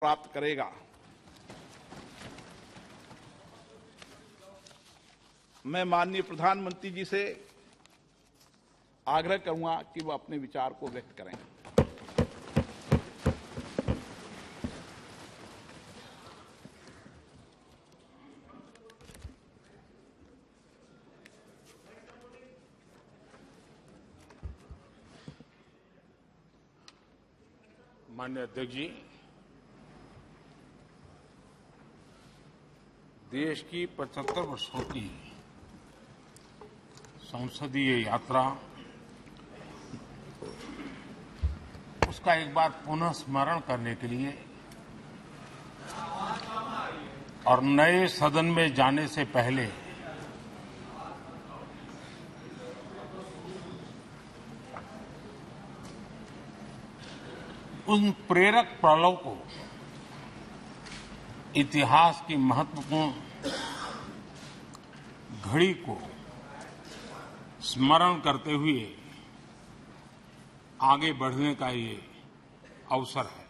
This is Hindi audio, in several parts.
प्राप्त करेगा। मैं माननीय प्रधानमंत्री जी से आग्रह करूंगा कि वो अपने विचार को व्यक्त करें। माननीय अध्यक्ष जी, देश की 75 वर्षों की संसदीय यात्रा, उसका एक बार पुनः स्मरण करने के लिए और नए सदन में जाने से पहले उन प्रेरक पलों को, इतिहास की महत्वपूर्ण घड़ी को स्मरण करते हुए आगे बढ़ने का ये अवसर है।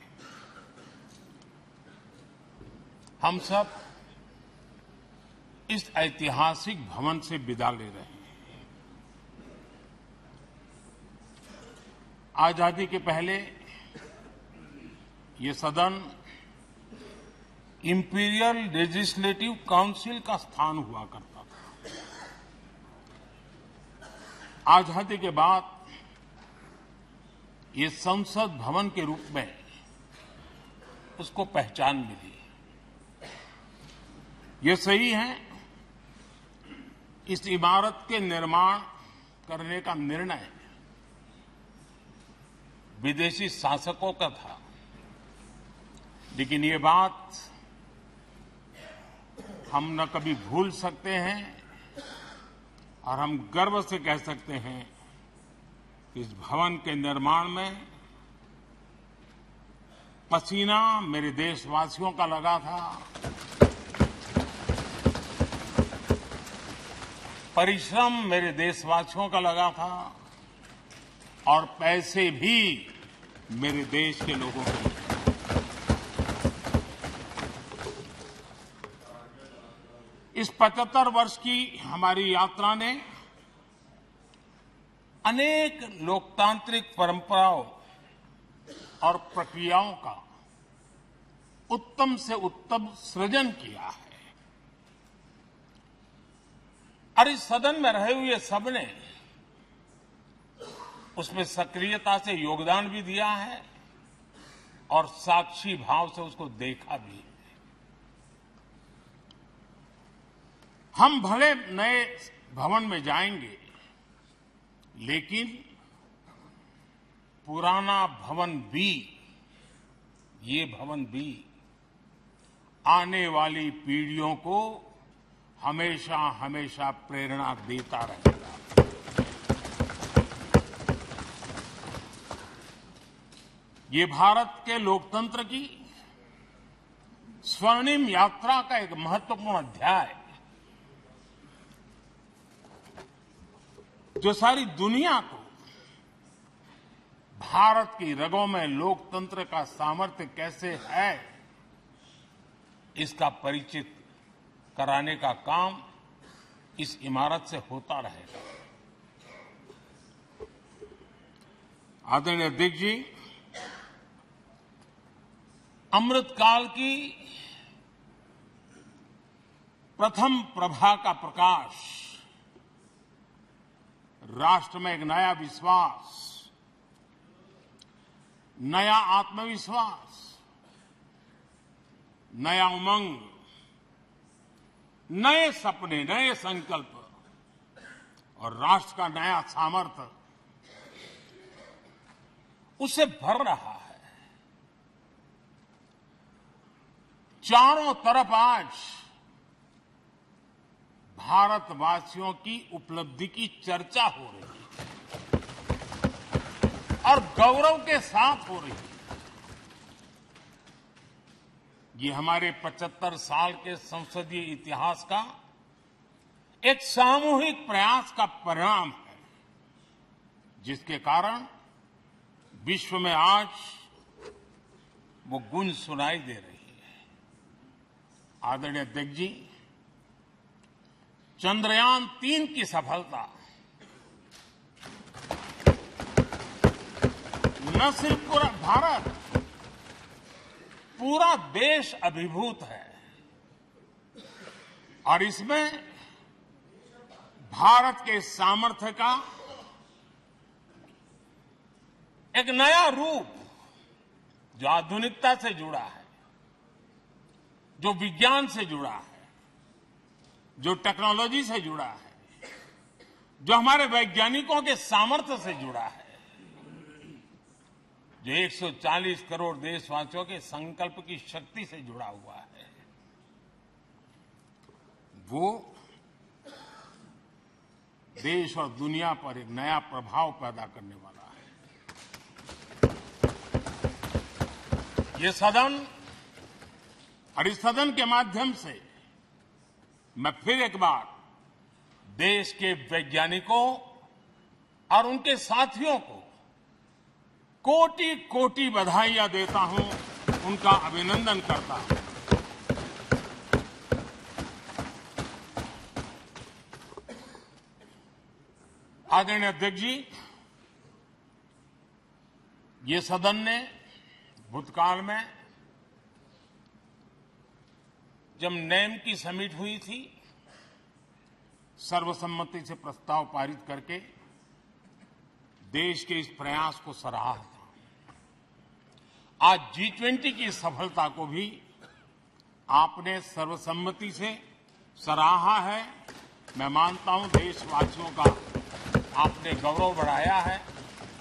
हम सब इस ऐतिहासिक भवन से विदा ले रहे हैं। आजादी के पहले ये सदन इंपीरियल लेजिस्लेटिव काउंसिल का स्थान हुआ करता था। आजादी के बाद ये संसद भवन के रूप में उसको पहचान मिली। ये सही है, इस इमारत के निर्माण करने का निर्णय विदेशी शासकों का था, लेकिन ये बात हम न कभी भूल सकते हैं और हम गर्व से कह सकते हैं कि इस भवन के निर्माण में पसीना मेरे देशवासियों का लगा था, परिश्रम मेरे देशवासियों का लगा था और पैसे भी मेरे देश के लोगों के। इस 75 वर्ष की हमारी यात्रा ने अनेक लोकतांत्रिक परंपराओं और प्रक्रियाओं का उत्तम से उत्तम सृजन किया है और इस सदन में रहे हुए सबने उसमें सक्रियता से योगदान भी दिया है और साक्षी भाव से उसको देखा भी है। हम भले नए भवन में जाएंगे, लेकिन पुराना भवन भी, ये भवन भी आने वाली पीढ़ियों को हमेशा हमेशा प्रेरणा देता रहेगा। ये भारत के लोकतंत्र की स्वर्णिम यात्रा का एक महत्वपूर्ण अध्याय, जो सारी दुनिया को भारत की रगों में लोकतंत्र का सामर्थ्य कैसे है, इसका परिचित कराने का काम इस इमारत से होता रहेगा। आदरणीय अध्यक्ष जी, अमृतकाल की प्रथम प्रभा का प्रकाश राष्ट्र में एक नया विश्वास, नया आत्मविश्वास, नया उमंग, नए सपने, नए संकल्प और राष्ट्र का नया सामर्थ्य उससे भर रहा है। चारों तरफ आज भारतवासियों की उपलब्धि की चर्चा हो रही है और गौरव के साथ हो रही है। ये हमारे 75 साल के संसदीय इतिहास का एक सामूहिक प्रयास का परिणाम है, जिसके कारण विश्व में आज वो गूंज सुनाई दे रही है। आदरणीय अध्यक्ष जी, चंद्रयान 3 की सफलता न सिर्फ पूरा भारत, पूरा देश अभिभूत है और इसमें भारत के सामर्थ्य का एक नया रूप जो आधुनिकता से जुड़ा है, जो विज्ञान से जुड़ा है, जो टेक्नोलॉजी से जुड़ा है, जो हमारे वैज्ञानिकों के सामर्थ्य से जुड़ा है, जो 140 करोड़ देशवासियों के संकल्प की शक्ति से जुड़ा हुआ है, वो देश और दुनिया पर एक नया प्रभाव पैदा करने वाला है। ये सदन और इस सदन के माध्यम से मैं फिर एक बार देश के वैज्ञानिकों और उनके साथियों को कोटि कोटि बधाइयां देता हूं, उनका अभिनंदन करता हूं। आदरणीय अध्यक्ष जी, ये सदन ने भूतकाल में जब नेम की समिट हुई थी, सर्वसम्मति से प्रस्ताव पारित करके देश के इस प्रयास को सराहा था। आज G20 की सफलता को भी आपने सर्वसम्मति से सराहा है। मैं मानता हूं देशवासियों का आपने गौरव बढ़ाया है,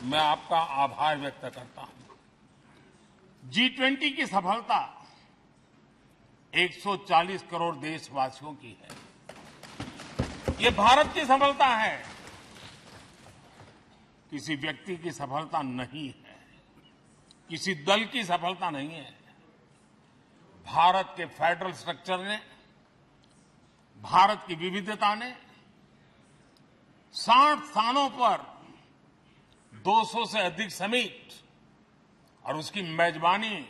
मैं आपका आभार व्यक्त करता हूं। G20 की सफलता 140 करोड़ देशवासियों की है। ये भारत की सफलता है, किसी व्यक्ति की सफलता नहीं है, किसी दल की सफलता नहीं है। भारत के फेडरल स्ट्रक्चर ने, भारत की विविधता ने 60 स्थानों पर 200 से अधिक समिट और उसकी मेजबानी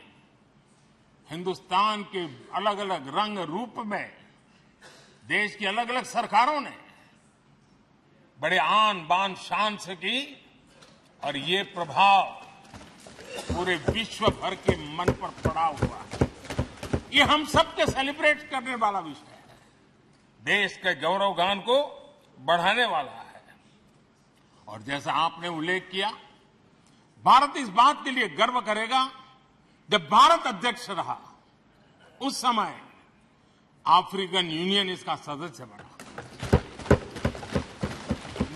हिंदुस्तान के अलग अलग रंग रूप में देश की अलग अलग सरकारों ने बड़े आन बान शान से की और ये प्रभाव पूरे विश्व भर के मन पर पड़ा हुआ है। ये हम सबके सेलिब्रेट करने वाला विषय है, देश के गौरवगान को बढ़ाने वाला है। और जैसा आपने उल्लेख किया, भारत इस बात के लिए गर्व करेगा, जब भारत अध्यक्ष रहा उस समय अफ्रीकन यूनियन इसका सदस्य बना।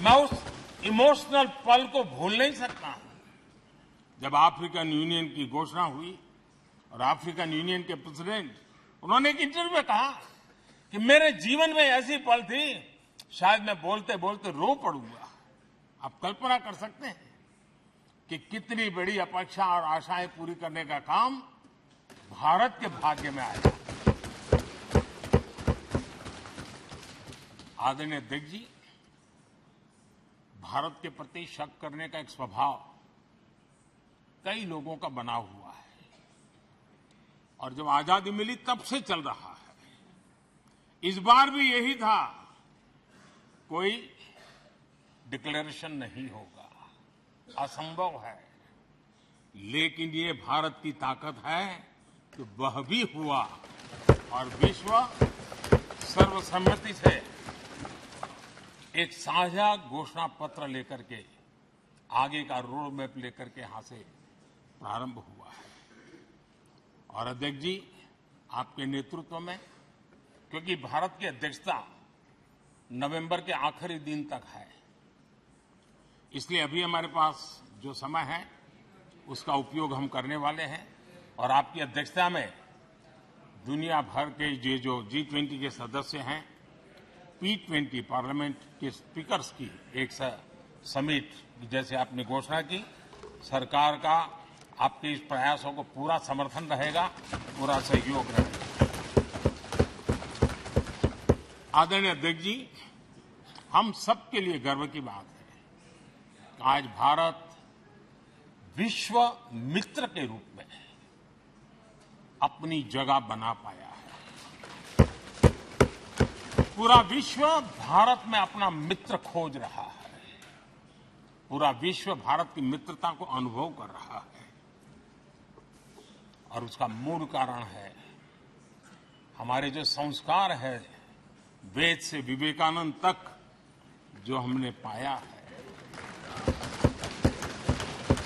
मैं उस इमोशनल पल को भूल नहीं सकता जब अफ्रीकन यूनियन की घोषणा हुई और अफ्रीकन यूनियन के प्रेसिडेंट, उन्होंने एक इंटरव्यू में कहा कि मेरे जीवन में ऐसी पल थी, शायद मैं बोलते बोलते रो पड़ूंगा। आप कल्पना कर सकते हैं कि कितनी बड़ी अपेक्षा और आशाएं पूरी करने का काम भारत के भाग्य में आया। आदरणीय अध्यक्ष जी, भारत के प्रति शक करने का एक स्वभाव कई लोगों का बना हुआ है और जब आजादी मिली तब से चल रहा है। इस बार भी यही था, कोई डिक्लेरेशन नहीं होगा, असंभव है। लेकिन ये भारत की ताकत है कि वह भी हुआ और विश्व सर्वसम्मति से एक साझा घोषणा पत्र लेकर के आगे का रोड मैप लेकर के यहां से प्रारंभ हुआ है। और अध्यक्ष जी, आपके नेतृत्व में, क्योंकि भारत की अध्यक्षता नवंबर के आखिरी दिन तक है, इसलिए अभी हमारे पास जो समय है उसका उपयोग हम करने वाले हैं और आपकी अध्यक्षता में दुनिया भर के ये जो G20 के सदस्य हैं, P20 पार्लियामेंट के स्पीकर्स की एक समिट जैसे आपने घोषणा की, सरकार का आपके इस प्रयासों को पूरा समर्थन रहेगा, पूरा सहयोग रहेगा। आदरणीय अध्यक्ष जी, हम सबके लिए गर्व की बात है कि आज भारत विश्व मित्र के रूप में अपनी जगह बना पाया है। पूरा विश्व भारत में अपना मित्र खोज रहा है। पूरा विश्व भारत की मित्रता को अनुभव कर रहा है और उसका मूल कारण है हमारे जो संस्कार है, वेद से विवेकानंद तक जो हमने पाया है।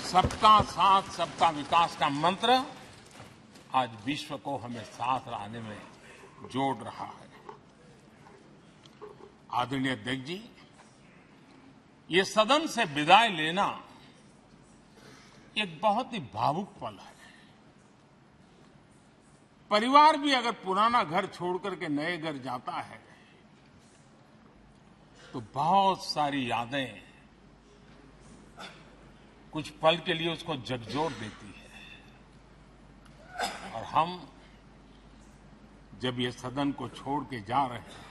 सबका साथ सबका विकास का मंत्र आज विश्व को हमें साथ लाने में जोड़ रहा है। आदरणीय अध्यक्ष जी, ये सदन से विदाई लेना एक बहुत ही भावुक पल है। परिवार भी अगर पुराना घर छोड़कर के नए घर जाता है तो बहुत सारी यादें कुछ पल के लिए उसको झकझोर देती है। और हम जब ये सदन को छोड़ के जा रहे हैं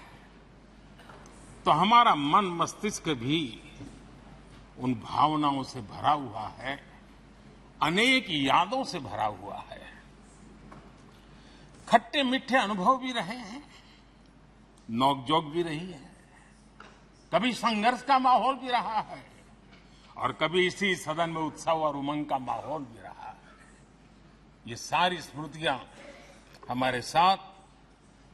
तो हमारा मन मस्तिष्क भी उन भावनाओं से भरा हुआ है, अनेक यादों से भरा हुआ है। खट्टे मीठे अनुभव भी रहे हैं, नोकझोंक भी रही है, कभी संघर्ष का माहौल भी रहा है और कभी इसी सदन में उत्सव और उमंग का माहौल भी रहा है। ये सारी स्मृतियां हमारे साथ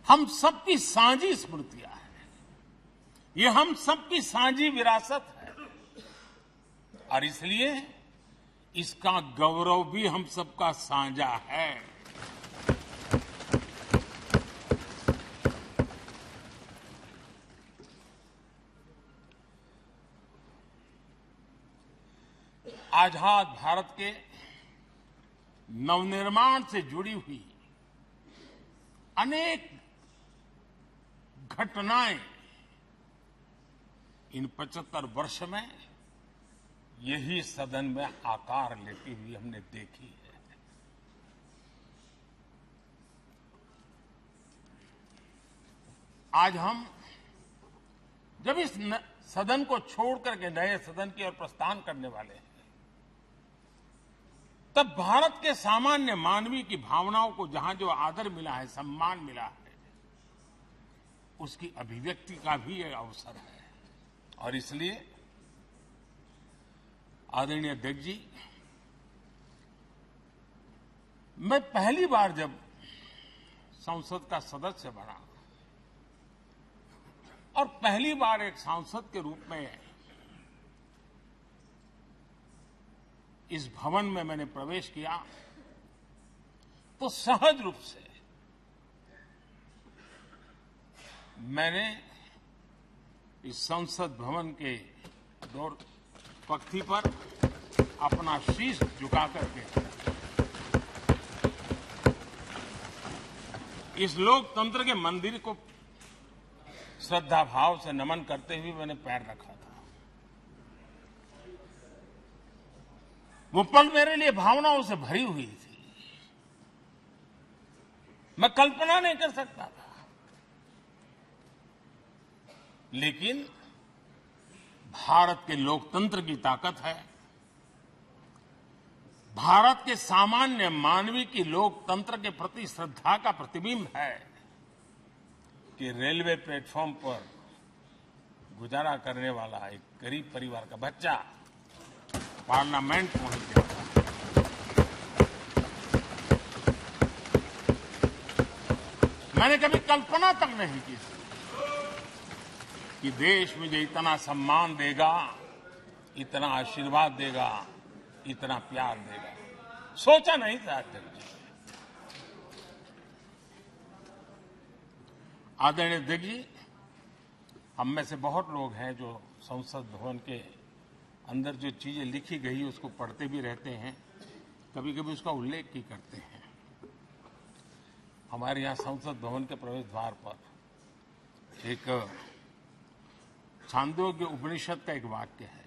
हम सबकी साझी स्मृतियां हैं। ये हम सबकी साझी विरासत है और इसलिए इसका गौरव भी हम सबका साझा है। आजाद भारत के नवनिर्माण से जुड़ी हुई अनेक घटनाएं इन 75 वर्ष में यही सदन में आकार लेती हुई हमने देखी है। आज हम जब इस सदन को छोड़ करके नए सदन की ओर प्रस्थान करने वाले हैं तब भारत के सामान्य मानवीय की भावनाओं को जहां जो आदर मिला है, सम्मान मिला है, उसकी अभिव्यक्ति का भी एक अवसर है। और इसलिए आदरणीय अध्यक्ष जी, मैं पहली बार जब संसद का सदस्य बना और पहली बार एक सांसद के रूप में इस भवन में मैंने प्रवेश किया तो सहज रूप से मैंने इस संसद भवन के दौर पक्ति पर अपना शीश झुका करके इस लोकतंत्र के मंदिर को श्रद्धा भाव से नमन करते हुए मैंने पैर रखा था। वो पल मेरे लिए भावनाओं से भरी हुई थी। मैं कल्पना नहीं कर सकता था, लेकिन भारत के लोकतंत्र की ताकत है, भारत के सामान्य मानवीय की लोकतंत्र के प्रति श्रद्धा का प्रतिबिंब है कि रेलवे प्लेटफॉर्म पर गुजारा करने वाला एक गरीब परिवार का बच्चा पार्लियामेंट पहुंच गया। मैंने कभी कल्पना तक नहीं की कि देश मुझे इतना सम्मान देगा, इतना आशीर्वाद देगा, इतना प्यार देगा। सोचा नहीं था अध्यक्ष जी। आदरणीय अध्यक्ष जी, हम में से बहुत लोग हैं जो संसद भवन के अंदर जो चीजें लिखी गई उसको पढ़ते भी रहते हैं, कभी कभी उसका उल्लेख भी करते हैं। हमारे यहाँ संसद भवन के प्रवेश द्वार पर एक छांदोग्य उपनिषद का एक वाक्य है,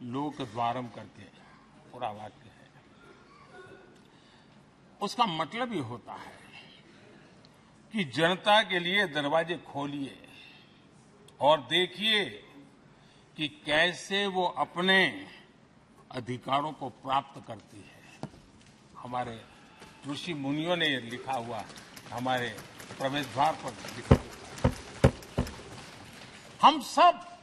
लोक द्वारम करके पूरा वाक्य है। उसका मतलब ये होता है कि जनता के लिए दरवाजे खोलिए और देखिए कि कैसे वो अपने अधिकारों को प्राप्त करती है। हमारे ऋषि मुनियों ने लिखा हुआ है, हमारे प्रवेश द्वार पर लिखा हुआ है। हम सब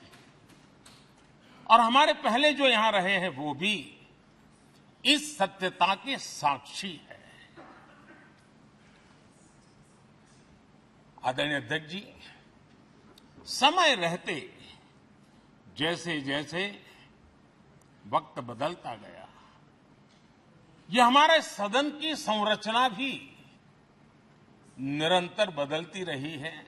और हमारे पहले जो यहां रहे हैं वो भी इस सत्यता के साक्षी है। आदरणीय अध्यक्ष जी, समय रहते जैसे जैसे वक्त बदलता गया, ये हमारे सदन की संरचना भी निरंतर बदलती रही है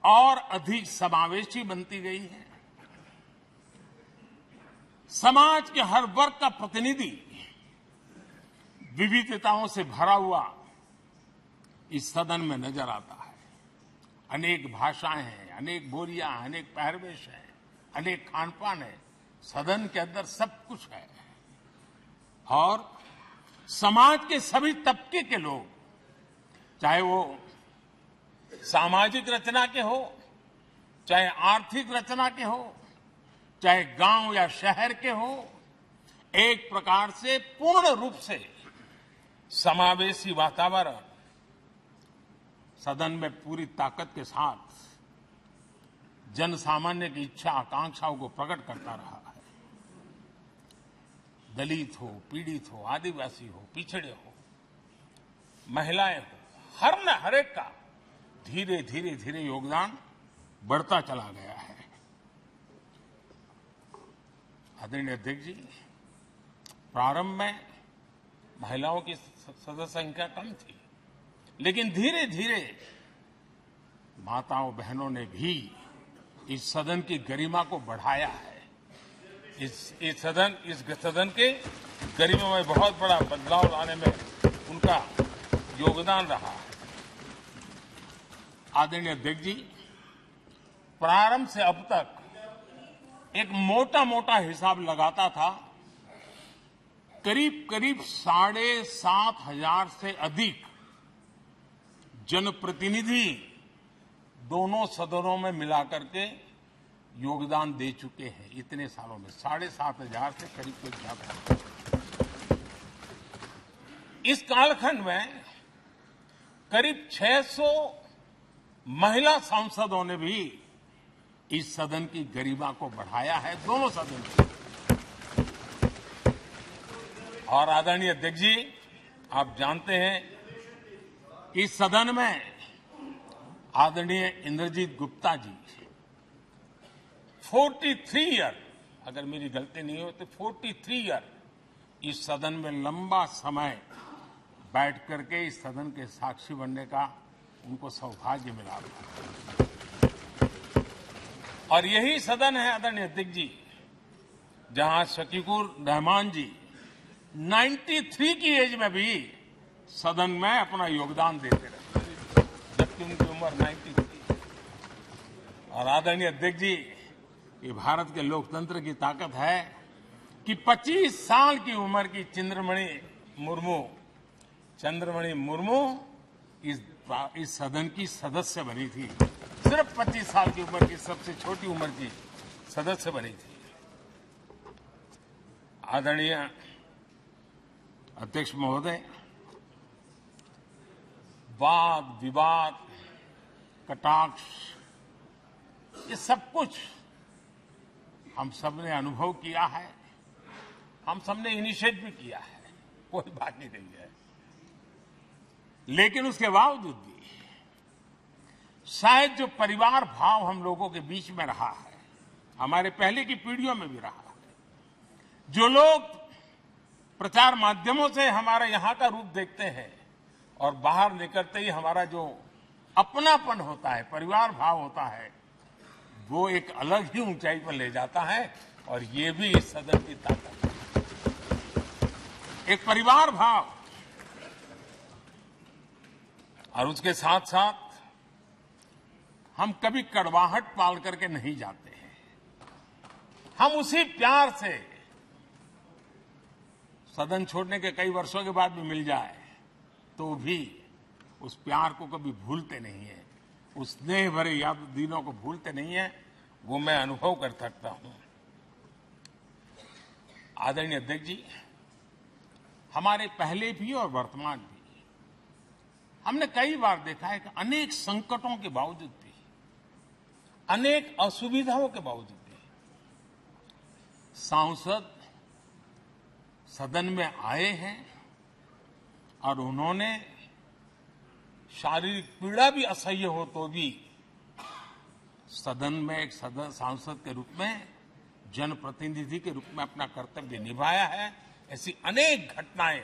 और अधिक समावेशी बनती गई है। समाज के हर वर्ग का प्रतिनिधि विविधताओं से भरा हुआ इस सदन में नजर आता है। अनेक भाषाएं हैं, अनेक बोलियां, अनेक पहरवेश हैं, अनेक खान-पान है। सदन के अंदर सब कुछ है और समाज के सभी तबके के लोग, चाहे वो सामाजिक रचना के हो, चाहे आर्थिक रचना के हो, चाहे गांव या शहर के हो, एक प्रकार से पूर्ण रूप से समावेशी वातावरण सदन में पूरी ताकत के साथ जन सामान्य की इच्छा आकांक्षाओं को प्रकट करता रहा है। दलित हो, पीड़ित हो, आदिवासी हो, पिछड़े हो, महिलाएं हो, हर एक का धीरे धीरे धीरे योगदान बढ़ता चला गया है। आदरणीय अध्यक्ष जी, प्रारंभ में महिलाओं की सदस्य संख्या कम थी, लेकिन धीरे धीरे माताओं बहनों ने भी इस सदन की गरिमा को बढ़ाया है। इस सदन के गरिमा में बहुत बड़ा बदलाव लाने में उनका योगदान रहा है। आदरणीय अध्यक्ष जी, प्रारंभ से अब तक एक मोटा हिसाब लगाता था, करीब 7,500 से अधिक जनप्रतिनिधि दोनों सदनों में मिलाकर के योगदान दे चुके हैं। इतने सालों में 7,500 से करीब ज्यादा। इस कालखंड में करीब 600 महिला सांसदों ने भी इस सदन की गरिमा को बढ़ाया है, दोनों सदन की। और आदरणीय अध्यक्ष जी, आप जानते हैं कि इस सदन में आदरणीय इंद्रजीत गुप्ता जी 43 ईयर, अगर मेरी गलती नहीं हो तो 43 ईयर इस सदन में लंबा समय बैठ करके इस सदन के साक्षी बनने का उनको सौभाग्य मिला। और यही सदन है आदरणीय अध्यक्ष जी, जहां शकीकुर रहमान जी 93 की एज में भी सदन में अपना योगदान देते रहे, जबकि उनकी उम्र 93। और आदरणीय अध्यक्ष जी, ये भारत के लोकतंत्र की ताकत है कि 25 साल की उम्र की चंद्रमणि मुर्मू इस सदन की सदस्य बनी थी। सिर्फ 25 साल की उम्र की, सबसे छोटी उम्र की सदस्य बनी थी। आदरणीय अध्यक्ष महोदय, वाद विवाद, कटाक्ष, ये सब कुछ हम सबने अनुभव किया है, हम सबने इनिशिएट भी किया है, कोई बात नहीं है। लेकिन उसके बावजूद भी शायद जो परिवार भाव हम लोगों के बीच में रहा है, हमारे पहले की पीढ़ियों में भी रहा है, जो लोग प्रचार माध्यमों से हमारे यहां का रूप देखते हैं और बाहर निकलते ही हमारा जो अपनापन होता है, परिवार भाव होता है, वो एक अलग ही ऊंचाई पर ले जाता है। और ये भी इस सदन की ताकत है, एक परिवार भाव। और उसके साथ साथ हम कभी कड़वाहट पाल करके नहीं जाते हैं। हम उसी प्यार से सदन छोड़ने के कई वर्षों के बाद भी मिल जाए तो भी उस प्यार को कभी भूलते नहीं है, उस स्नेह भरे याद दिनों को भूलते नहीं है। वो मैं अनुभव कर सकता हूं। आदरणीय अध्यक्ष जी, हमारे पहले भी और वर्तमान भी हमने कई बार देखा है कि अनेक संकटों के बावजूद भी, अनेक असुविधाओं के बावजूद भी सांसद सदन में आए हैं और उन्होंने शारीरिक पीड़ा भी असह्य हो तो भी सदन में एक सांसद के रूप में, जनप्रतिनिधि के रूप में अपना कर्तव्य निभाया है। ऐसी अनेक घटनाएं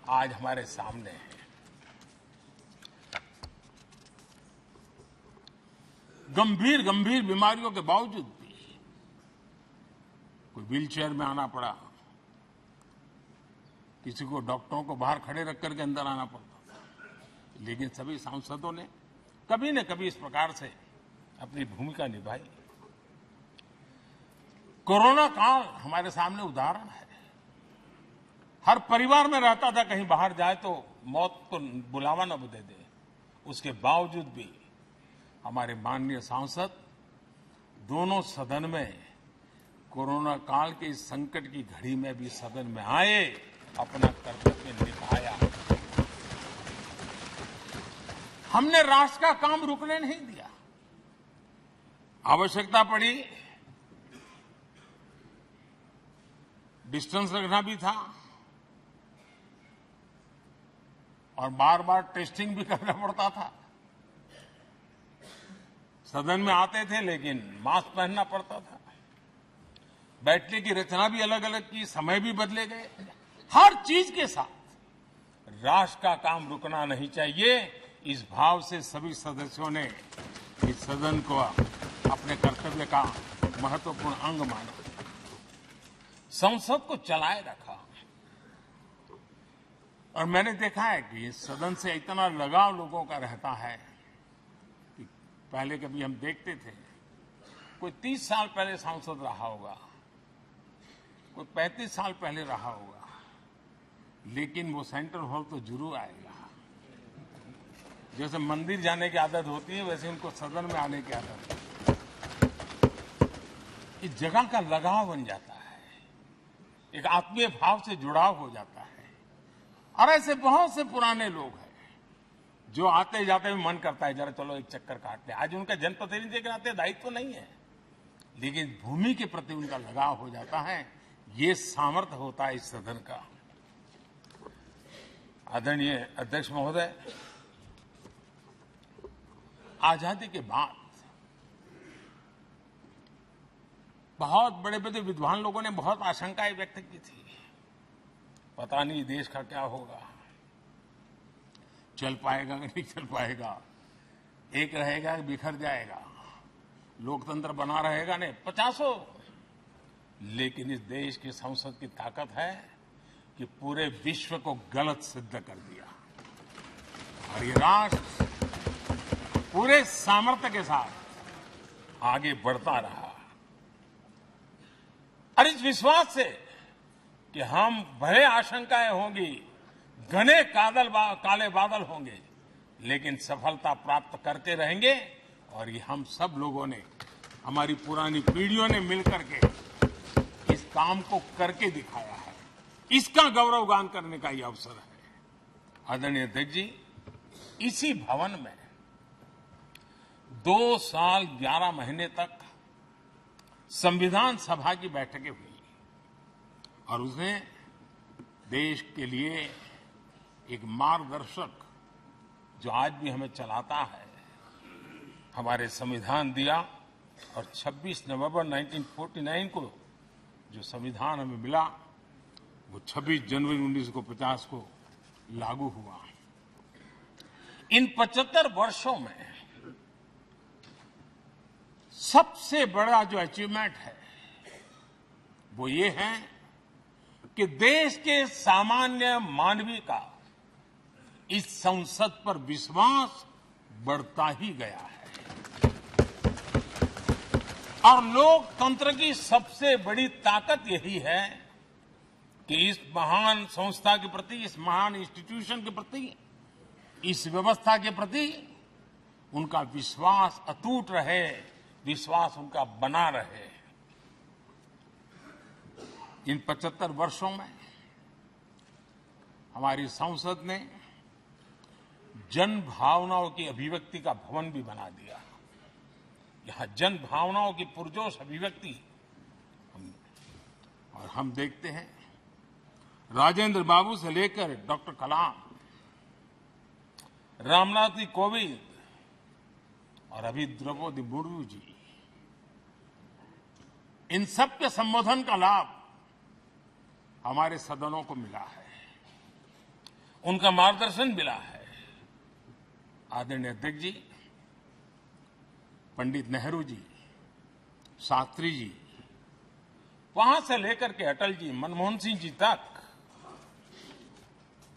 आज हमारे सामने हैं। गंभीर गंभीर बीमारियों के बावजूद भी कोई व्हीलचेयर में आना पड़ा, किसी को डॉक्टरों को बाहर खड़े रख करके अंदर आना पड़ता, लेकिन सभी सांसदों ने कभी न कभी इस प्रकार से अपनी भूमिका निभाई। कोरोना काल हमारे सामने उदाहरण है। हर परिवार में रहता था कहीं बाहर जाए तो मौत को बुलावा न दे दे, उसके बावजूद भी हमारे माननीय सांसद दोनों सदन में कोरोना काल के इस संकट की घड़ी में भी सदन में आए, अपना कर्तव्य निभाया। हमने राष्ट्र का काम रुकने नहीं दिया। आवश्यकता पड़ी, डिस्टेंस रखना भी था और बार बार टेस्टिंग भी करना पड़ता था। सदन में आते थे लेकिन मास्क पहनना पड़ता था। बैठने की रचना भी अलग अलग की, समय भी बदले गए। हर चीज के साथ राष्ट्र का काम रुकना नहीं चाहिए, इस भाव से सभी सदस्यों ने इस सदन को अपने कर्तव्य का महत्वपूर्ण अंग माना, संसद को चलाए रखा। और मैंने देखा है कि इस सदन से इतना लगाव लोगों का रहता है कि पहले कभी हम देखते थे कोई 30 साल पहले सांसद रहा होगा, कोई 35 साल पहले रहा होगा, लेकिन वो सेंट्रल हॉल तो जरूर आएगा। जैसे मंदिर जाने की आदत होती है, वैसे उनको सदन में आने की आदत है। इस जगह का लगाव बन जाता है, एक आत्मीय भाव से जुड़ाव हो जाता है। और ऐसे बहुत से पुराने लोग हैं जो आते जाते में मन करता है जरा चलो एक चक्कर काटते। आज उनका जनप्रतिनिधि के नाते दायित्व तो नहीं है, लेकिन भूमि के प्रति उनका लगाव हो जाता है। ये सामर्थ्य होता है इस सदन का। आदरणीय अध्यक्ष महोदय, आजादी के बाद बहुत बड़े बड़े विद्वान लोगों ने बहुत आशंकाएं व्यक्त की थी। पता नहीं देश का क्या होगा, चल पाएगा कि नहीं चल पाएगा, एक रहेगा कि बिखर जाएगा, लोकतंत्र बना रहेगा नहीं, 50। लेकिन इस देश की संसद की ताकत है कि पूरे विश्व को गलत सिद्ध कर दिया और ये राष्ट्र पूरे सामर्थ्य के साथ आगे बढ़ता रहा। और इस विश्वास से कि हम भले आशंकाएं होंगी, घने काले बादल होंगे, लेकिन सफलता प्राप्त करते रहेंगे। और ये हम सब लोगों ने, हमारी पुरानी पीढ़ियों ने मिलकर के इस काम को करके दिखाया है। इसका गौरवगान करने का ये अवसर है। आदरणीय अध्यक्ष जी, इसी भवन में 2 साल 11 महीने तक संविधान सभा की बैठकें हुई और उसने देश के लिए एक मार्गदर्शक जो आज भी हमें चलाता है, हमारे संविधान दिया। और 26 नवंबर 1949 को जो संविधान हमें मिला, वो 26 जनवरी 1950 को लागू हुआ। इन 75 वर्षों में सबसे बड़ा जो अचीवमेंट है वो ये है कि देश के सामान्य मानवी का इस संसद पर विश्वास बढ़ता ही गया है। और लोकतंत्र की सबसे बड़ी ताकत यही है कि इस महान संस्था के प्रति, इस महान इंस्टीट्यूशन के प्रति, इस व्यवस्था के प्रति उनका विश्वास अटूट रहे, विश्वास उनका बना रहे। इन 75 वर्षों में हमारी संसद ने जन भावनाओं की अभिव्यक्ति का भवन भी बना दिया। यहां जन भावनाओं की पुरजोश अभिव्यक्ति और हम देखते हैं राजेंद्र बाबू से लेकर डॉक्टर कलाम, रामनाथ जी कोविंद और अभी द्रौपदी मुर्मू जी, इन सब के संबोधन का लाभ हमारे सदनों को मिला है, उनका मार्गदर्शन मिला है। आदरणीय अध्यक्ष जी, पंडित नेहरू जी, शास्त्री जी, वहां से लेकर के अटल जी, मनमोहन सिंह जी तक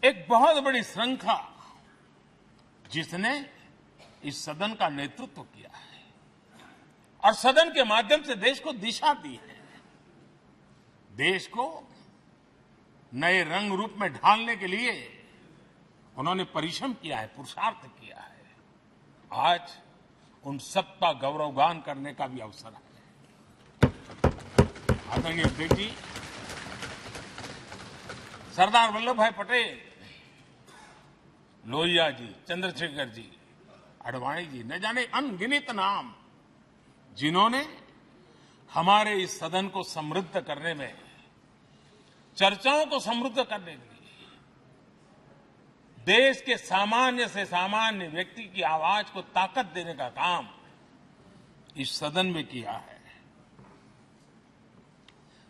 एक बहुत बड़ी श्रृंखला जिसने इस सदन का नेतृत्व किया है और सदन के माध्यम से देश को दिशा दी है, देश को नए रंग रूप में ढालने के लिए उन्होंने परिश्रम किया है, पुरुषार्थ किया है। आज उन सबका गौरवगान करने का भी अवसर है। आदरणीय अध्यक्ष जी, सरदार वल्लभ भाई पटेल, लोहिया जी, चंद्रशेखर जी, आडवाणी जी, न जाने अनगिनत नाम, जिन्होंने हमारे इस सदन को समृद्ध करने में, चर्चाओं को समृद्ध करने के लिए, देश के सामान्य से सामान्य व्यक्ति की आवाज को ताकत देने का काम इस सदन में किया है।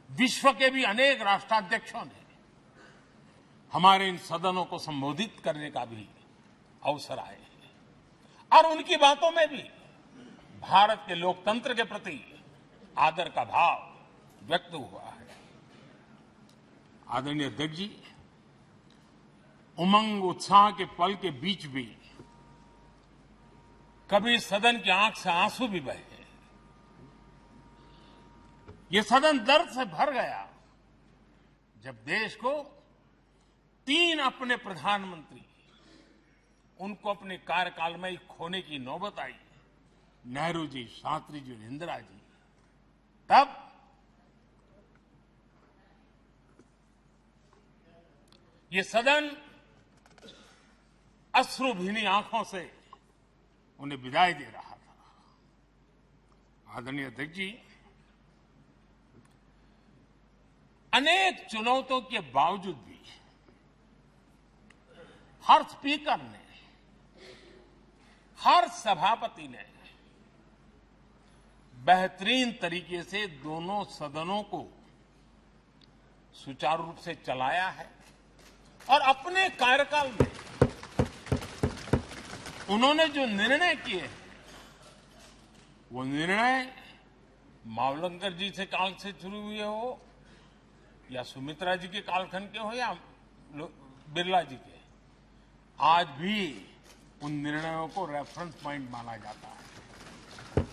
विश्व के भी अनेक राष्ट्राध्यक्षों ने हमारे इन सदनों को संबोधित करने का भी अवसर आए हैं और उनकी बातों में भी भारत के लोकतंत्र के प्रति आदर का भाव व्यक्त हुआ है। आदरणीय अध्यक्ष जी, उमंग उत्साह के पल के बीच भी कभी सदन की आंख से आंसू भी बहे। ये सदन दर्द से भर गया जब देश को 3 अपने प्रधानमंत्री उनको अपने कार्यकाल में ही खोने की नौबत आई, नेहरू जी, शास्त्री जी और इंदिरा जी। तब ये सदन अश्रु भीनी आंखों से उन्हें विदाई दे रहा था। आदरणीय अध्यक्ष जी, अनेक चुनौतियों के बावजूद भी हर स्पीकर ने, हर सभापति ने बेहतरीन तरीके से दोनों सदनों को सुचारू रूप से चलाया है और अपने कार्यकाल में उन्होंने जो निर्णय किए वो निर्णय मावलंकर जी से काल से शुरू हुए हो या सुमित्रा जी के कालखंड के हो या बिरला जी के, आज भी उन निर्णयों को रेफरेंस पॉइंट माना जाता है।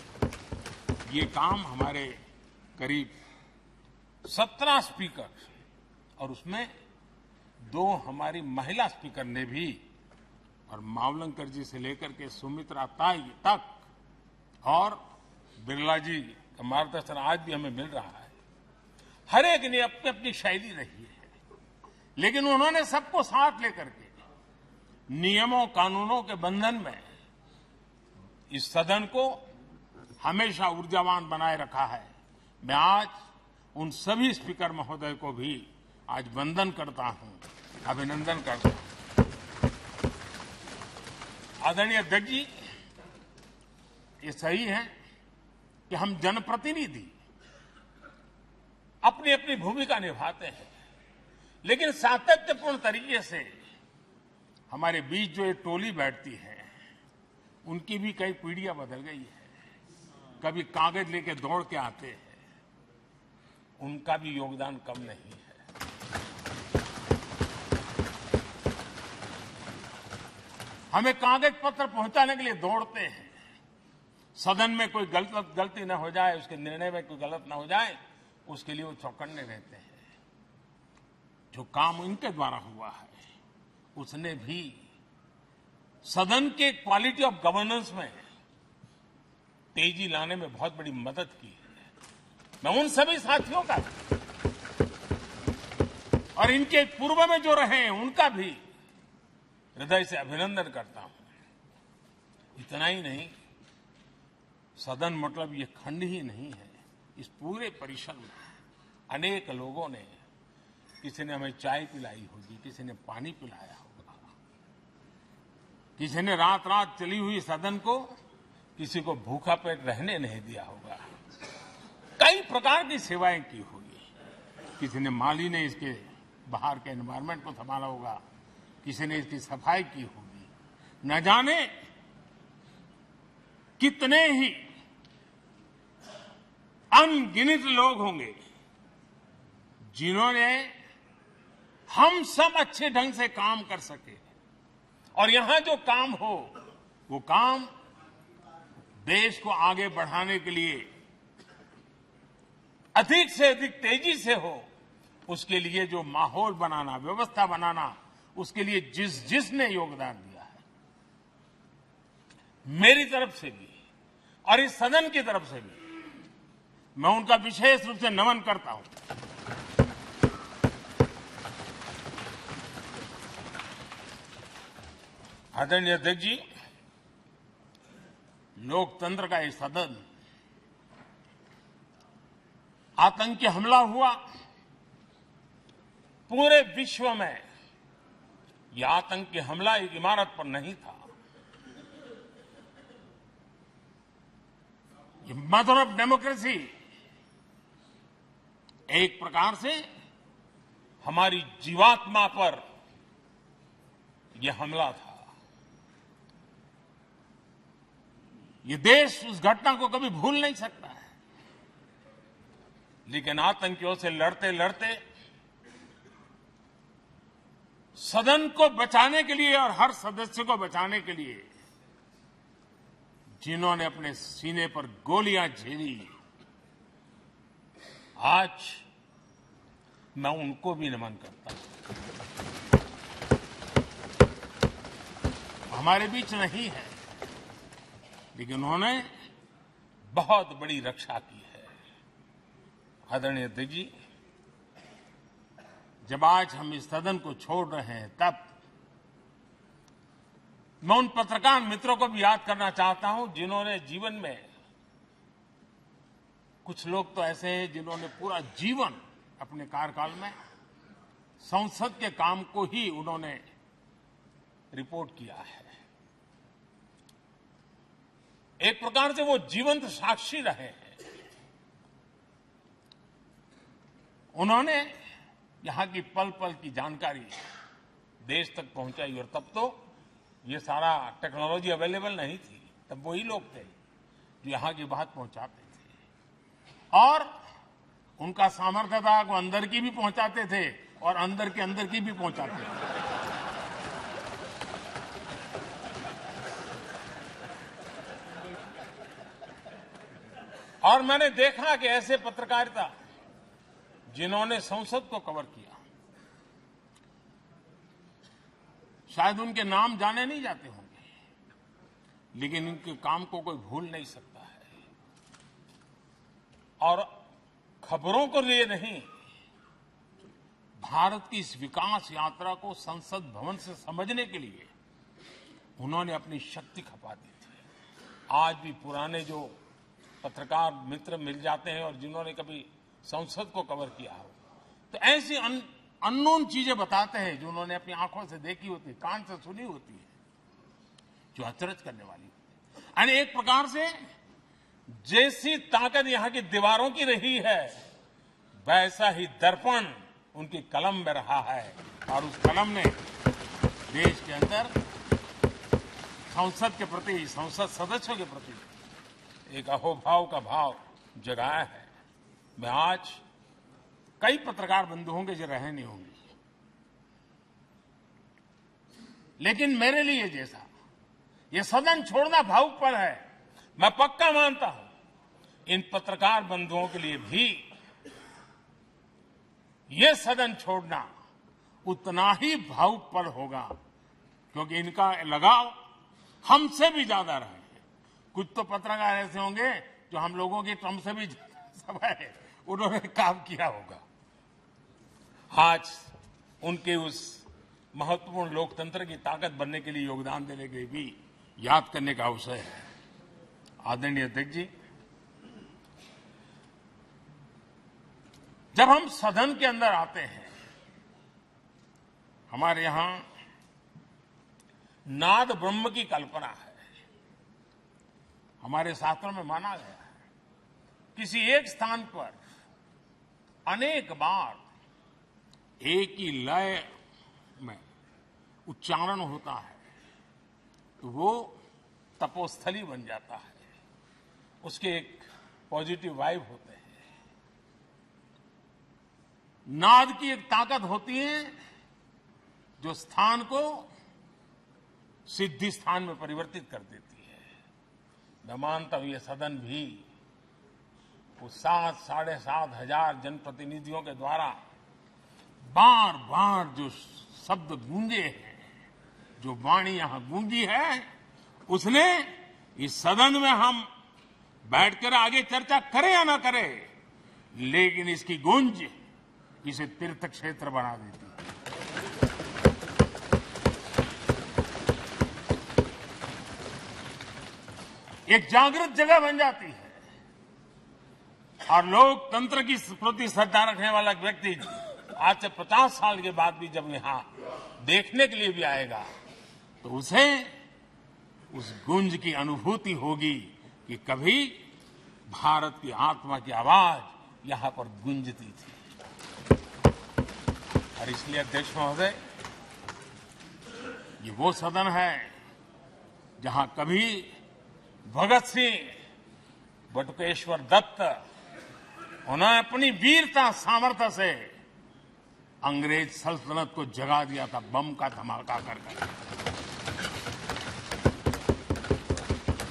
ये काम हमारे करीब 17 स्पीकर और उसमें 2 हमारी महिला स्पीकर ने भी, और मावलंकर जी से लेकर के सुमित्रा ताई तक और बिरला जी का मार्गदर्शन आज भी हमें मिल रहा है। हर एक ने अपनी अपनी शैली रही है, लेकिन उन्होंने सबको साथ लेकर के नियमों कानूनों के बंधन में इस सदन को हमेशा ऊर्जावान बनाए रखा है। मैं आज उन सभी स्पीकर महोदय को भी आज वंदन करता हूं, अभिनंदन करता हूं। आदरणीय अध्यक्ष जी, ये सही है कि हम जनप्रतिनिधि अपनी अपनी भूमिका निभाते हैं, लेकिन सातत्यपूर्ण तरीके से हमारे बीच जो ये टोली बैठती है उनकी भी कई पीढ़ियां बदल गई है। कभी कागज लेके दौड़ के आते हैं, उनका भी योगदान कम नहीं है। हमें कागज पत्र पहुंचाने के लिए दौड़ते हैं, सदन में कोई गलती न हो जाए, उसके निर्णय में कोई गलत न हो जाए, उसके लिए वो चौकन्ने रहते हैं। जो काम इनके द्वारा हुआ है उसने भी सदन के क्वालिटी ऑफ गवर्नेंस में तेजी लाने में बहुत बड़ी मदद की है। मैं उन सभी साथियों का और इनके पूर्व में जो रहे हैं उनका भी हृदय से अभिनंदन करता हूं। इतना ही नहीं, सदन मतलब ये खंड ही नहीं है। इस पूरे परिसर में अनेक लोगों ने, किसी ने हमें चाय पिलाई होगी, किसी ने पानी पिलाया होगा, किसी ने रात रात चली हुई सदन को किसी को भूखा पेट रहने नहीं दिया होगा। कई प्रकार की सेवाएं की होगी। किसी ने माली ने इसके बाहर के एनवायरनमेंट को संभाला होगा, किसी ने इसकी सफाई की होगी। न जाने कितने ही अनगिनत लोग होंगे जिन्होंने हम सब अच्छे ढंग से काम कर सके, और यहां जो काम हो वो काम देश को आगे बढ़ाने के लिए अधिक से अधिक तेजी से हो, उसके लिए जो माहौल बनाना, व्यवस्था बनाना, उसके लिए जिसने योगदान दिया है, मेरी तरफ से भी और इस सदन की तरफ से भी मैं उनका विशेष रूप से नमन करता हूं। आदरणीय अध्यक्ष जी, लोकतंत्र का ये सदन, आतंकी हमला हुआ, पूरे विश्व में यह आतंकी हमला एक इमारत पर नहीं था, ये मदर ऑफ डेमोक्रेसी एक प्रकार से हमारी जीवात्मा पर यह हमला था। ये देश उस घटना को कभी भूल नहीं सकता है, लेकिन आतंकियों से लड़ते लड़ते सदन को बचाने के लिए और हर सदस्य को बचाने के लिए जिन्होंने अपने सीने पर गोलियां झेली, आज मैं उनको भी नमन करता हूं। हमारे बीच नहीं है, लेकिन उन्होंने बहुत बड़ी रक्षा की है। आदरणीय अध्यक्ष जी, जब आज हम इस सदन को छोड़ रहे हैं, तब मैं उन पत्रकार मित्रों को भी याद करना चाहता हूं जिन्होंने जीवन में, कुछ लोग तो ऐसे हैं जिन्होंने पूरा जीवन अपने कार्यकाल में संसद के काम को ही उन्होंने रिपोर्ट किया है। एक प्रकार से वो जीवंत साक्षी रहे हैं। उन्होंने यहां की पल पल की जानकारी देश तक पहुंचाई, और तब तो ये सारा टेक्नोलॉजी अवेलेबल नहीं थी। तब वही लोग थे जो यहां की बात पहुंचाते थे, और उनका सामर्थ्य था वो अंदर की भी पहुंचाते थे और अंदर की भी पहुंचाते थे। और मैंने देखा कि ऐसे पत्रकारिता जिन्होंने संसद को कवर किया, शायद उनके नाम जाने नहीं जाते होंगे, लेकिन उनके काम को कोई भूल नहीं सकता है। और खबरों को लिए नहीं, भारत की इस विकास यात्रा को संसद भवन से समझने के लिए उन्होंने अपनी शक्ति खपा दी थी। आज भी पुराने जो पत्रकार मित्र मिल जाते हैं और जिन्होंने कभी संसद को कवर किया हो, तो ऐसी अननोन चीजें बताते हैं जो उन्होंने अपनी आंखों से देखी होती, कान से सुनी होती है, जो अचरज करने वाली होती है। यानी एक प्रकार से जैसी ताकत यहां की दीवारों की रही है, वैसा ही दर्पण उनकी कलम में रहा है, और उस कलम ने देश के अंदर संसद के प्रति, संसद सदस्यों के प्रति एक अहोभाव का भाव जगाया है। मैं आज कई पत्रकार बंधु होंगे जो रहे नहीं होंगे, लेकिन मेरे लिए जैसा ये सदन छोड़ना भावुक पल है, मैं पक्का मानता हूं इन पत्रकार बंधुओं के लिए भी ये सदन छोड़ना उतना ही भावुक पल होगा, क्योंकि इनका लगाव हमसे भी ज्यादा रहे। कुछ तो पत्रकार ऐसे होंगे जो हम लोगों की टर्म से भी समय उन्होंने काम किया होगा। आज उनके उस महत्वपूर्ण लोकतंत्र की ताकत बनने के लिए योगदान देने के लिए भी याद करने का अवसर है। आदरणीय अध्यक्ष जी, जब हम सदन के अंदर आते हैं, हमारे यहां नाद ब्रह्म की कल्पना है। हमारे शास्त्रों में माना गया है किसी एक स्थान पर अनेक बार एक ही लय में उच्चारण होता है तो वो तपोस्थली बन जाता है, उसके एक पॉजिटिव वाइब होते हैं। नाद की एक ताकत होती है जो स्थान को सिद्धि स्थान में परिवर्तित कर देती है। मैं मानता हूं ये सदन भी उस 7,500 हजार जनप्रतिनिधियों के द्वारा बार बार जो शब्द गूंजे हैं, जो वाणी यहां गूंजी है, उसने इस सदन में हम बैठकर आगे चर्चा करें या ना करें, लेकिन इसकी गूंज इसे तीर्थ क्षेत्र बना देती है। एक जागृत जगह बन जाती है और लोकतंत्र की प्रति श्रद्धा रखने वाला व्यक्ति आज से 50 साल के बाद भी जब यहां देखने के लिए भी आएगा तो उसे उस गूंज की अनुभूति होगी कि कभी भारत की आत्मा की आवाज यहां पर गूंजती थी। और इसलिए अध्यक्ष महोदय, ये वो सदन है जहां कभी भगत सिंह, बटुकेश्वर दत्त, उन्होंने अपनी वीरता सामर्थ्य से अंग्रेज सल्तनत को जगा दिया था बम का धमाका कर।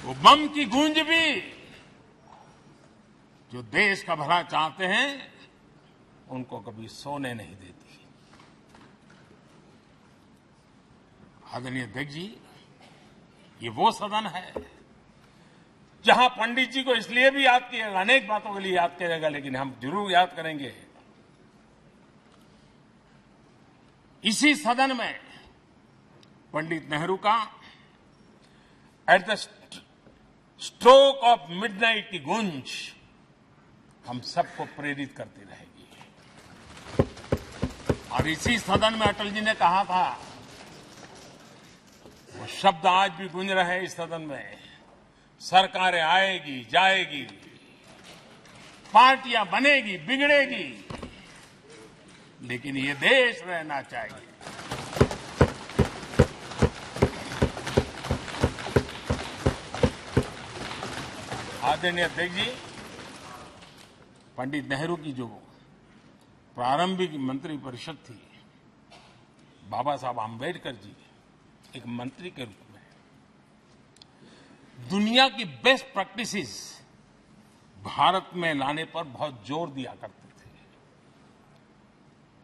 वो बम की गूंज भी जो देश का भला चाहते हैं उनको कभी सोने नहीं देती। आदरणीय अध्यक्ष जी, ये वो सदन है जहां पंडित जी को इसलिए भी याद किएगा, अनेक बातों के लिए याद करेगा, लेकिन हम जरूर याद करेंगे इसी सदन में पंडित नेहरू का at the stroke of midnight की गूंज हम सबको प्रेरित करती रहेगी। और इसी सदन में अटल जी ने कहा था, वो शब्द आज भी गूंज रहे हैं इस सदन में, सरकारें आएगी जाएगी, पार्टियां बनेगी बिगड़ेगी, लेकिन ये देश रहना चाहिए। आदरणीय अध्यक्ष जी, पंडित नेहरू की जो प्रारंभिक मंत्री परिषद थी, बाबा साहब आंबेडकर जी एक मंत्री के रूप में दुनिया की बेस्ट प्रैक्टिसेस भारत में लाने पर बहुत जोर दिया करते थे।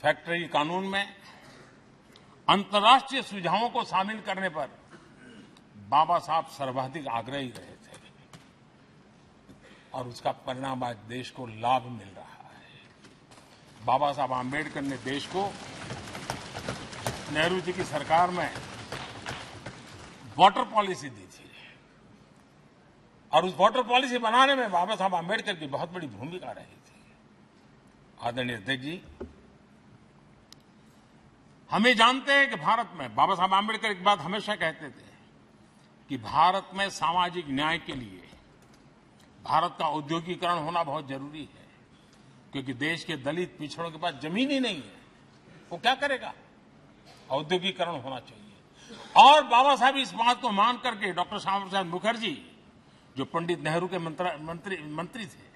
फैक्ट्री कानून में अंतर्राष्ट्रीय सुझावों को शामिल करने पर बाबा साहब सर्वाधिक आग्रही रहे थे और उसका परिणाम आज देश को लाभ मिल रहा है। बाबा साहब आंबेडकर ने देश को नेहरू जी की सरकार में वाटर पॉलिसी दी थी और उस वाटर पॉलिसी बनाने में बाबा साहब आंबेडकर की बहुत बड़ी भूमिका रही थी। आदरणीय अध्यक्ष जी, हमें जानते हैं कि भारत में बाबा साहब आंबेडकर एक बात हमेशा कहते थे कि भारत में सामाजिक न्याय के लिए भारत का औद्योगिकरण होना बहुत जरूरी है, क्योंकि देश के दलित पिछड़ों के पास जमीन ही नहीं है, वो क्या करेगा? औद्योगिकरण होना चाहिए। और बाबा साहब इस बात को मान करके डॉक्टर श्यामा प्रसाद मुखर्जी, जो पंडित नेहरू के मंत्री थे,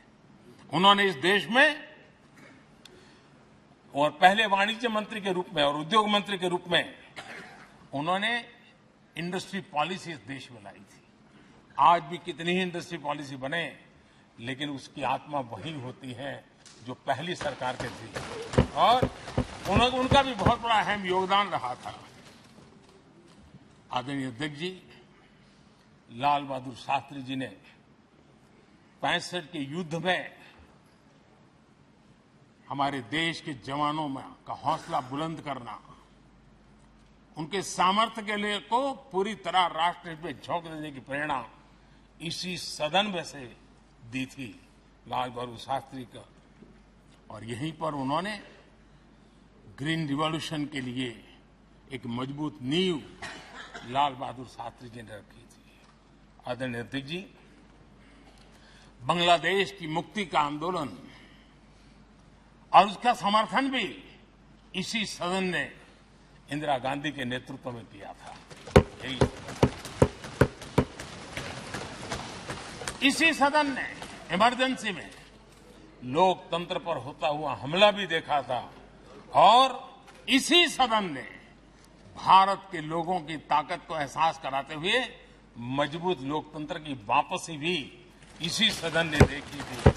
उन्होंने इस देश में और पहले वाणिज्य मंत्री के रूप में और उद्योग मंत्री के रूप में उन्होंने इंडस्ट्री पॉलिसी इस देश में लाई थी। आज भी कितनी ही इंडस्ट्री पॉलिसी बने, लेकिन उसकी आत्मा वही होती है जो पहली सरकार के थी और उनका भी बहुत बड़ा अहम योगदान रहा था। आदरणीय अध्यक्ष जी, लाल बहादुर शास्त्री जी ने 65 के युद्ध में हमारे देश के जवानों में का हौसला बुलंद करना, उनके सामर्थ्य के लिए को पूरी तरह राष्ट्र हित में झोंक देने की प्रेरणा इसी सदन में से दी थी लाल बहादुर शास्त्री को। और यहीं पर उन्होंने ग्रीन रिवॉल्यूशन के लिए एक मजबूत नींव लाल बहादुर शास्त्री जी ने रखी थी। आदरणीय अध्यक्ष जी, बांग्लादेश की मुक्ति का आंदोलन और उसका समर्थन भी इसी सदन ने इंदिरा गांधी के नेतृत्व में किया था। इसी सदन ने इमरजेंसी में लोकतंत्र पर होता हुआ हमला भी देखा था और इसी सदन ने भारत के लोगों की ताकत को एहसास कराते हुए मजबूत लोकतंत्र की वापसी भी इसी सदन ने देखी थी।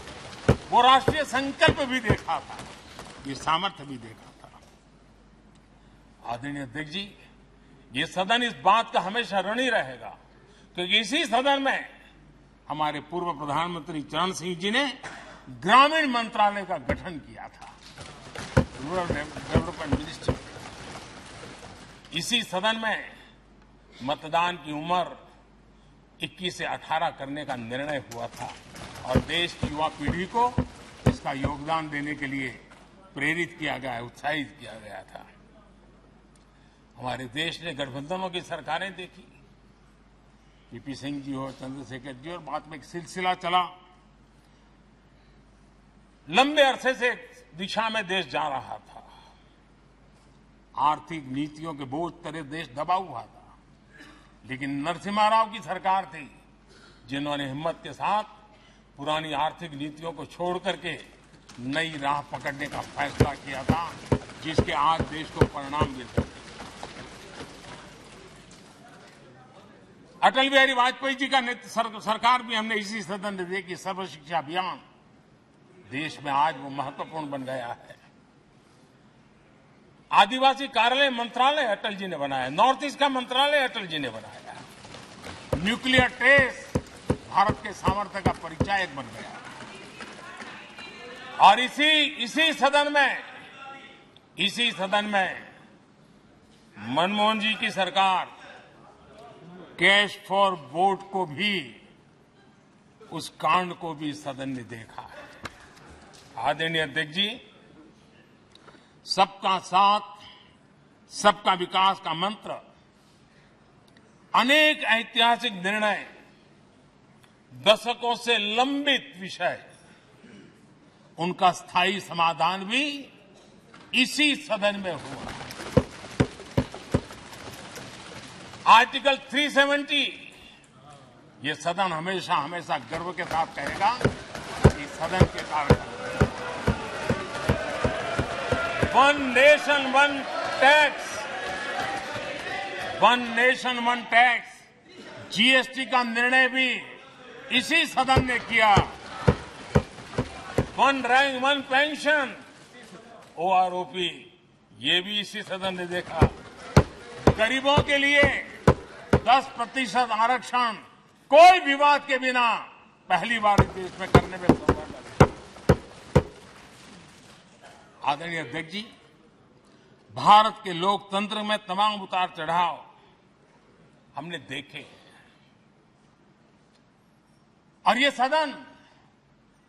वो राष्ट्रीय संकल्प भी देखा था, ये सामर्थ्य भी देखा था। आदरणीय अध्यक्ष जी, ये सदन इस बात का हमेशा ऋणी रहेगा क्योंकि इसी सदन में हमारे पूर्व प्रधानमंत्री चरण सिंह जी ने ग्रामीण मंत्रालय का गठन किया था, रूरल डेवलपमेंट मिनिस्ट्री। इसी सदन में मतदान की उम्र 21 से 18 करने का निर्णय हुआ था और देश की युवा पीढ़ी को इसका योगदान देने के लिए प्रेरित किया गया, उत्साहित किया गया था। हमारे देश ने गठबंधनों की सरकारें देखी, पीपी सिंह जी हो, चंद्रशेखर जी, और बाद में एक सिलसिला चला। लंबे अरसे से दिशा में देश जा रहा था, आर्थिक नीतियों के बोझ तले देश दबा हुआ था, लेकिन नरसिम्हा राव की सरकार थी जिन्होंने हिम्मत के साथ पुरानी आर्थिक नीतियों को छोड़ करके नई राह पकड़ने का फैसला किया था, जिसके आज देश को परिणाम मिलते हैं। अटल बिहारी वाजपेयी जी का सरकार भी हमने इसी सदन ने देखी। सर्व शिक्षा अभियान देश में आज वो महत्वपूर्ण बन गया है। आदिवासी कार्यालय मंत्रालय अटल जी ने बनाया, नॉर्थ ईस्ट का मंत्रालय अटल जी ने बनाया, न्यूक्लियर टेस्ट भारत के सामर्थ्य का परिचायक बन गया। और इसी सदन में मनमोहन जी की सरकार कैश फॉर वोट को भी, उस कांड को भी सदन ने देखा है। आदरणीय अध्यक्ष जी, सबका साथ सबका विकास का मंत्र, अनेक ऐतिहासिक निर्णय, दशकों से लंबित विषय, उनका स्थायी समाधान भी इसी सदन में हुआ। आर्टिकल 370, ये सदन हमेशा हमेशा गर्व के साथ कहेगा कि सदन के कारण one nation one tax, one nation one tax, GST का निर्णय भी इसी सदन ने किया। One rank one pension, OROP, ये भी इसी सदन ने देखा। गरीबों के लिए 10% आरक्षण कोई विवाद के बिना पहली बार इस देश में करने में सफल है। आदरणीय अध्यक्ष जी, भारत के लोकतंत्र में तमाम उतार चढ़ाव हमने देखे और ये सदन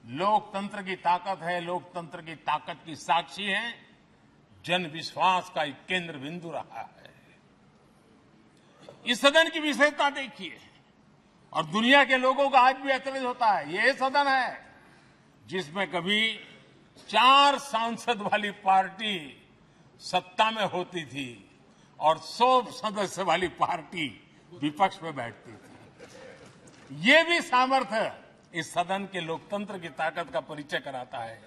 लोकतंत्र की ताकत है, लोकतंत्र की ताकत की साक्षी है, जन विश्वास का एक केंद्र बिंदु रहा है। इस सदन की विशेषता देखिए और दुनिया के लोगों का आज भी ऐतराज होता है। ये सदन है जिसमें कभी 4 सांसद वाली पार्टी सत्ता में होती थी और 100 सदस्य वाली पार्टी विपक्ष में बैठती थी। ये भी सामर्थ्य इस सदन के लोकतंत्र की ताकत का परिचय कराता है।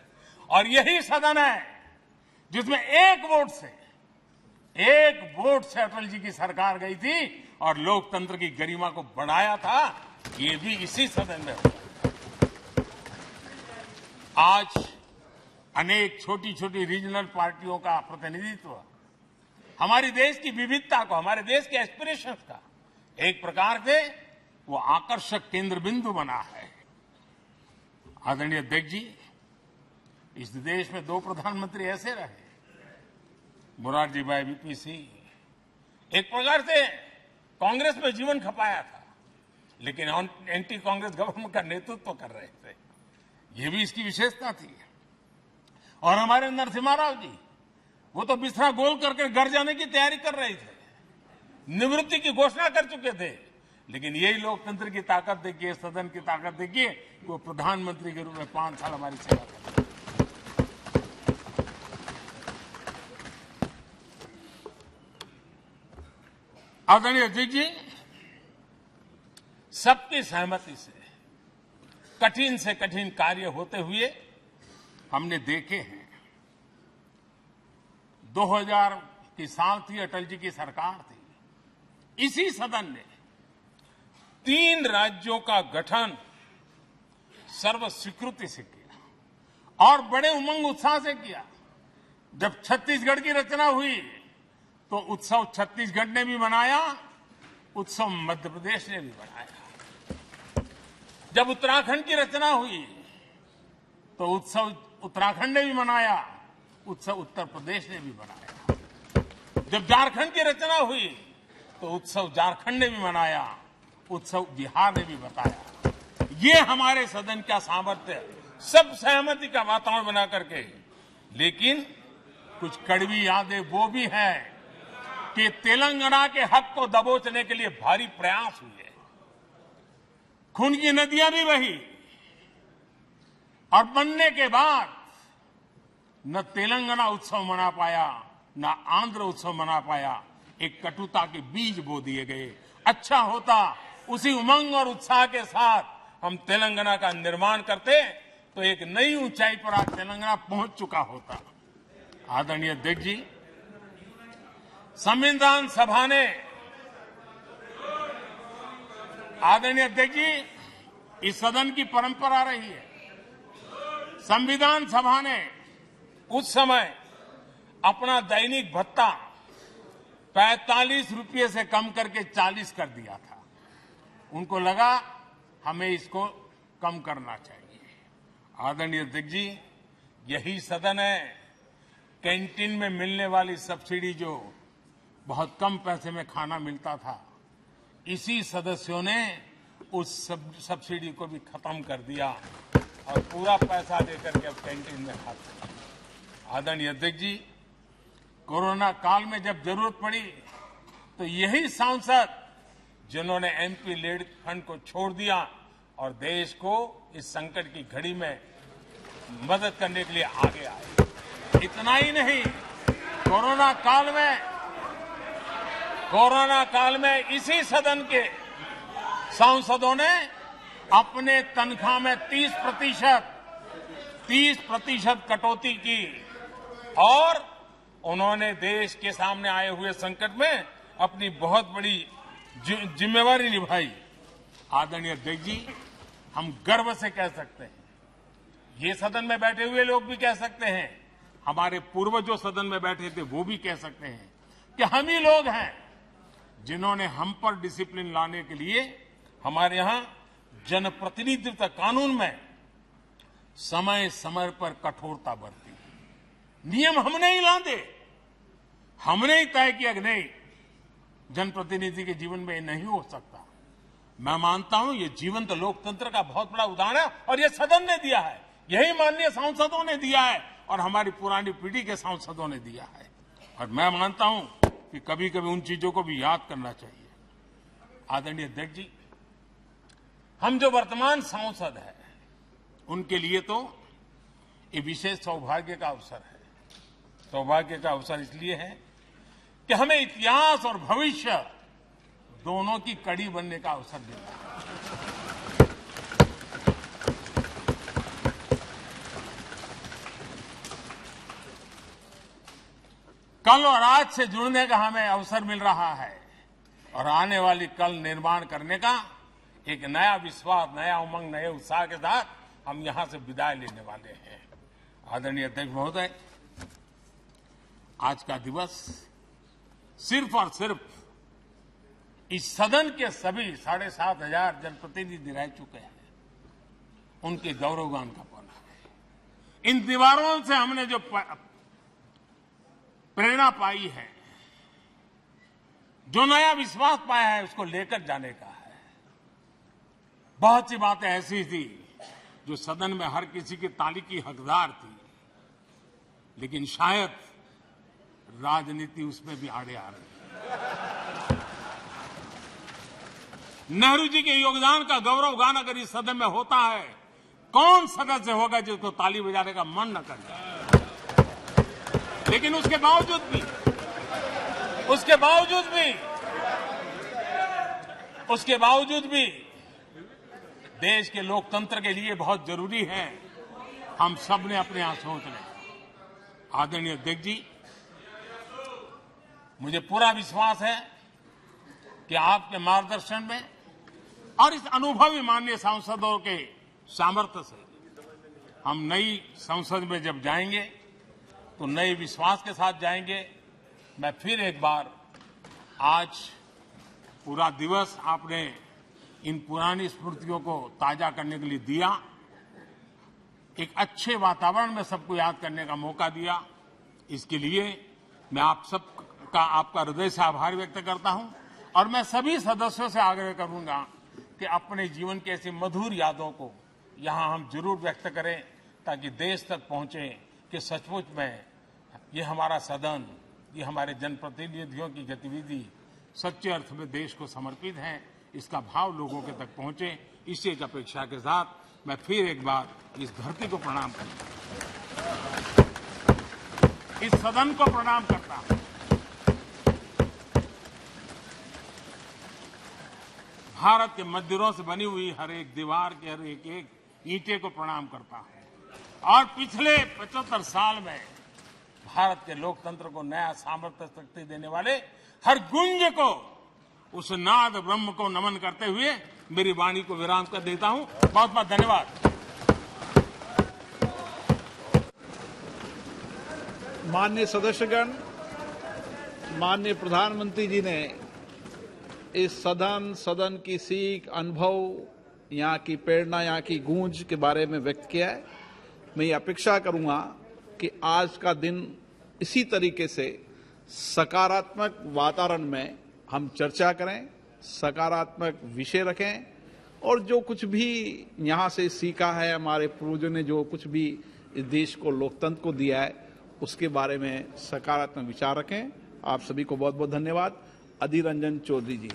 और यही सदन है जिसमें एक वोट से अटल जी की सरकार गई थी और लोकतंत्र की गरिमा को बढ़ाया था। ये भी इसी सदन में हुआ। आज अनेक छोटी छोटी रीजनल पार्टियों का प्रतिनिधित्व हमारे देश की विविधता को, हमारे देश के एस्पिरेशंस का एक प्रकार से वो आकर्षक केंद्र बिंदु बना है। आदरणीय अध्यक्ष जी, इस देश में 2 प्रधानमंत्री ऐसे रहे, मोरारजी भाई वीपी सिंह। एक प्रकार से कांग्रेस में जीवन खपाया था, लेकिन एंटी कांग्रेस गवर्नमेंट का नेतृत्व कर रहे थे। ये भी इसकी विशेषता थी। और हमारे नरसिम्हा राव जी, वो तो बिस्तरा गोल करके घर जाने की तैयारी कर रहे थे, निवृत्ति की घोषणा कर चुके थे। लेकिन यही लोकतंत्र की ताकत देखिए, सदन की ताकत देखिए, वो प्रधानमंत्री के रूप में 5 साल हमारी सेवा कर रहे। आदरणीय अध्यक्ष जी, सबकी सहमति से कठिन कार्य होते हुए हमने देखे हैं। 2000 की साल थी, अटल जी की सरकार थी। इसी सदन ने 3 राज्यों का गठन सर्व स्वीकृति से किया और बड़े उमंग उत्साह से किया। जब छत्तीसगढ़ की रचना हुई तो उत्सव छत्तीसगढ़ ने भी मनाया, उत्सव मध्य प्रदेश ने भी मनाया। जब उत्तराखंड की रचना हुई तो उत्सव उत्तराखंड ने भी मनाया, उत्सव उत्तर प्रदेश ने भी मनाया। जब झारखंड की रचना हुई तो उत्सव झारखंड ने भी मनाया, उत्सव बिहार ने भी बताया। ये हमारे सदन का सामर्थ्य, सब सहमति का वातावरण बना करके। लेकिन कुछ कड़वी यादें वो भी हैं कि तेलंगाना के हक को दबोचने के लिए भारी प्रयास हुए, खून की नदियां भी बही, और बनने के बाद न तेलंगाना उत्सव मना पाया, न आंध्र उत्सव मना पाया। एक कटुता के बीज बो दिए गए। अच्छा होता उसी उमंग और उत्साह के साथ हम तेलंगाना का निर्माण करते तो एक नई ऊंचाई पर आज तेलंगाना पहुंच चुका होता। आदरणीय अध्यक्ष जी, संविधान सभा ने, आदरणीय अध्यक्ष जी, इस सदन की परंपरा रही है। संविधान सभा ने उस समय अपना दैनिक भत्ता 45 रुपये से कम करके 40 कर दिया था। उनको लगा हमें इसको कम करना चाहिए। आदरणीय अध्यक्ष जी, यही सदन है कैंटीन में मिलने वाली सब्सिडी, जो बहुत कम पैसे में खाना मिलता था, इसी सदस्यों ने उस सब्सिडी को भी खत्म कर दिया और पूरा पैसा देकर के अब कैंटीन में खाते हैं। आदरणीय अध्यक्ष जी, कोरोना काल में जब जरूरत पड़ी तो यही सांसद जिन्होंने एमपी लेड फंड को छोड़ दिया और देश को इस संकट की घड़ी में मदद करने के लिए आगे आए। इतना ही नहीं, कोरोना काल में इसी सदन के सांसदों ने अपने तनख्वाह में 30% कटौती की और उन्होंने देश के सामने आए हुए संकट में अपनी बहुत बड़ी जिम्मेवारी निभाई। आदरणीय अध्यक्ष जी, हम गर्व से कह सकते हैं, ये सदन में बैठे हुए लोग भी कह सकते हैं, हमारे पूर्वज जो सदन में बैठे थे वो भी कह सकते हैं कि हम ही लोग हैं जिन्होंने हम पर डिसिप्लिन लाने के लिए हमारे यहां जनप्रतिनिधित्व कानून में समय समय पर कठोरता बरती। नियम हमने ही लादे, हमने ही तय किया कि नहीं, जनप्रतिनिधि के जीवन में ये नहीं हो सकता। मैं मानता हूं ये जीवंत लोकतंत्र का बहुत बड़ा उदाहरण है और ये सदन ने दिया है, यही माननीय सांसदों ने दिया है और हमारी पुरानी पीढ़ी के सांसदों ने दिया है। और मैं मानता हूं कि कभी कभी उन चीजों को भी याद करना चाहिए। आदरणीय अध्यक्ष जी, हम जो वर्तमान सांसद हैं उनके लिए तो ये विशेष सौभाग्य का अवसर है। सौभाग्य का अवसर इसलिए है कि हमें इतिहास और भविष्य दोनों की कड़ी बनने का अवसर देता है। कल और आज से जुड़ने का हमें अवसर मिल रहा है और आने वाली कल निर्माण करने का एक नया विश्वास, नया उमंग, नए उत्साह के साथ हम यहां से विदाई लेने वाले हैं। आदरणीय अध्यक्ष महोदय, आज का दिवस सिर्फ और सिर्फ इस सदन के सभी 7,500 जनप्रतिनिधि रह चुके हैं उनके गौरवगान का पल है। इन दीवारों से हमने जो प्रेरणा पाई है, जो नया विश्वास पाया है, उसको लेकर जाने का है। बहुत सी बातें ऐसी थी जो सदन में हर किसी की ताली की हकदार थी, लेकिन शायद राजनीति उसमें भी आड़े आ रही है। नेहरू जी के योगदान का गौरव गान अगर इस सदन में होता है, कौन सदस्य होगा जिसको ताली बजाने का मन न करे। लेकिन उसके बावजूद भी देश के लोकतंत्र के लिए बहुत जरूरी है हम सब ने अपने यहां सोच लें। आदरणीय अध्यक्ष जी, मुझे पूरा विश्वास है कि आपके मार्गदर्शन में और इस अनुभवी माननीय सांसदों के सामर्थ्य से हम नई संसद में जब जाएंगे तो नए विश्वास के साथ जाएंगे। मैं फिर एक बार, आज पूरा दिवस आपने इन पुरानी स्मृतियों को ताजा करने के लिए दिया, एक अच्छे वातावरण में सबको याद करने का मौका दिया। इसके लिए मैं आप सबका, आपका हृदय से आभार व्यक्त करता हूं और मैं सभी सदस्यों से आग्रह करूंगा कि अपने जीवन की ऐसी मधुर यादों को यहां हम जरूर व्यक्त करें, ताकि देश तक पहुंचे कि सचमुच में ये हमारा सदन, ये हमारे जनप्रतिनिधियों की गतिविधि सच्चे अर्थ में देश को समर्पित है। इसका भाव लोगों के तक पहुंचे, इसी एक अपेक्षा के साथ मैं फिर एक बार इस धरती को प्रणाम करता हूं, इस सदन को प्रणाम करता हूं। भारत के मंदिरों से बनी हुई हर एक दीवार के हर एक ईंटे को प्रणाम करता हूं और पिछले 75 साल में भारत के लोकतंत्र को नया सामर्थ्य शक्ति देने वाले हर गुंज को, उस नाद ब्रह्म को नमन करते हुए मेरी वाणी को विराम कर देता हूं। बहुत बहुत धन्यवाद। माननीय सदस्यगण, माननीय प्रधानमंत्री जी ने इस सदन की सीख, अनुभव, यहाँ की प्रेरणा, यहाँ की गूंज के बारे में व्यक्त किया है। मैं ये अपेक्षा करूंगा कि आज का दिन इसी तरीके से सकारात्मक वातावरण में हम चर्चा करें, सकारात्मक विषय रखें और जो कुछ भी यहाँ से सीखा है, हमारे पूर्वजों ने जो कुछ भी इस देश को, लोकतंत्र को दिया है, उसके बारे में सकारात्मक विचार रखें। आप सभी को बहुत बहुत धन्यवाद। अधीर रंजन चौधरी जी।